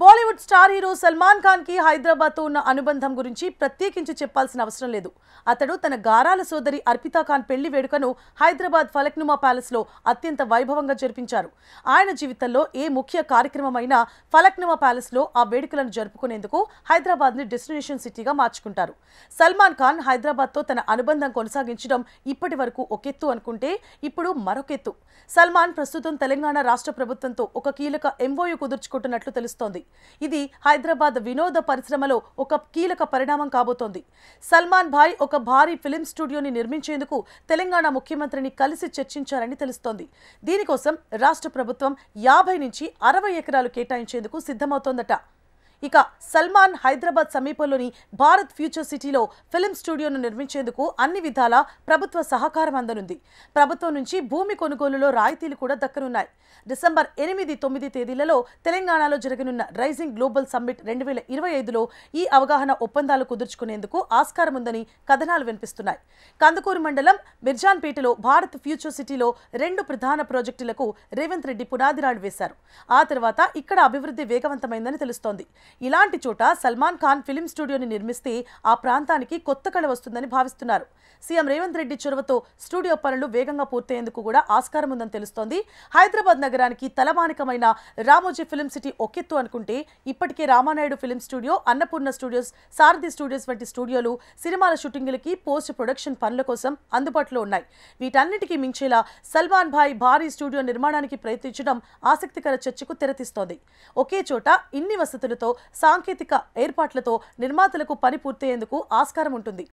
Bollywood star hero Salman Khan కి హైదరాబాద్ తో ఉన్న అనుబంధం గురించి ప్రత్యేకించి చెప్పాల్సిన అవసరం లేదు. అతడు తన గారాల సోదరి అర్పితా ఖాన్ పెళ్లి వేడుకను హైదరాబాద్ ఫలక్నుమా ప్యాలెస్ లో అత్యంత వైభవంగా జరిపించారు. ఆయన జీవితంలో ఏ ముఖ్య కార్యక్రమమైనా ఫలక్నుమా ప్యాలెస్ లో ఆ వేడుకలను జరుపుకునేందుకు హైదరాబాద్ ని డెస్టినేషన్ సిటీగా మార్చుకుంటారు. సల్మాన్ ఖాన్ హైదరాబాద్ తో తన అనుబంధం కొనసాగించడం ఇప్పటి వరకు ఒకెత్తు అనుకుంటే ఇప్పుడు మరొకెత్తు. సల్మాన్ ప్రస్తుతం తెలంగాణ రాష్ట్ర ప్రభుత్వంతో ఒక కీలక ఎంఓయూ కుదుర్చుకుంటున్నట్లు తెలుస్తోంది. ఇది హైదరాబాద్ వినోద పరిశ్రమలో ఒక కీలక పరిణామం కాబోతోంది. సల్మాన్ భాయ్ ఒక భారీ ఫిల్మ్ స్టూడియోని నిర్మించేందుకు తెలంగాణ ముఖ్యమంత్రిని కలిసి చర్చించారని తెలుస్తోంది. దీనికోసం రాష్ట్ర ప్రభుత్వం 50 నుంచి 60 ఎకరాలు కేటాయించేందుకు సిద్ధమవుతోందట. ఇక సల్మాన్ హైదరాబాద్ సమీపంలోని భారత్ ఫ్యూచర్ సిటీలో ఫిల్మ్ స్టూడియోను నిర్మించేందుకు అన్ని విధాలా ప్రభుత్వ సహకారం అందనుంది. ప్రభుత్వం నుంచి భూమి కొనుగోలులో రాయితీలు కూడా దక్కనున్నాయి. డిసెంబర్ 8, 9 తేదీలలో తెలంగాణలో జరగనున్న రైజింగ్ గ్లోబల్ సమ్మిట్ 2025లో ఈ అవగాహన ఒప్పందాలు కుదుర్చుకునేందుకు ఆస్కారం ఉందని కథనాలు వినిపిస్తున్నాయి. కందుకూరు మండలం మిర్జాన్పేటలో భారత్ ఫ్యూచర్ సిటీలో 2 ప్రధాన ప్రాజెక్టులకు రేవంత్ రెడ్డి పునాదిరాళ్లు వేశారు. ఆ తర్వాత ఇక్కడ అభివృద్ధి వేగవంతమైందని తెలుస్తోంది. ఇలాంటి చోట సల్మాన్ ఖాన్ ఫిల్మ్ స్టూడియోని నిర్మిస్తే ఆ ప్రాంతానికి కొత్త కళ వస్తుందని భావిస్తున్నారు. సీఎం రేవంత్ రెడ్డి చొరవతో స్టూడియో పనులు వేగంగా పూర్తయ్యేందుకు కూడా ఆస్కారం ఉందని తెలుస్తోంది. హైదరాబాద్ నగరానికి తలమానికమైన రామోజీ ఫిల్మ్ సిటీ ఒకెత్తు అనుకుంటే ఇప్పటికే Ramanaidu film studio, Annapurna studios, Sarathi studios వంటి స్టూడియోలు సినిమాల షూటింగ్లకి పోస్ట్ ప్రొడక్షన్ పనుల కోసం అందుబాటులో ఉన్నాయి. వీటన్నిటికీ మించేలా సల్మాన్ భాయ్ భారీ స్టూడియో నిర్మాణానికి ప్రయత్నించడం ఆసక్తికర చర్చకు తెరతీస్తోంది. ఒకే చోట ఇన్ని వసతులతో, సాంకేతిక ఏర్పాట్లతో నిర్మాతలకు పని పూర్తయ్యేందుకు ఆస్కారం ఉంటుంది.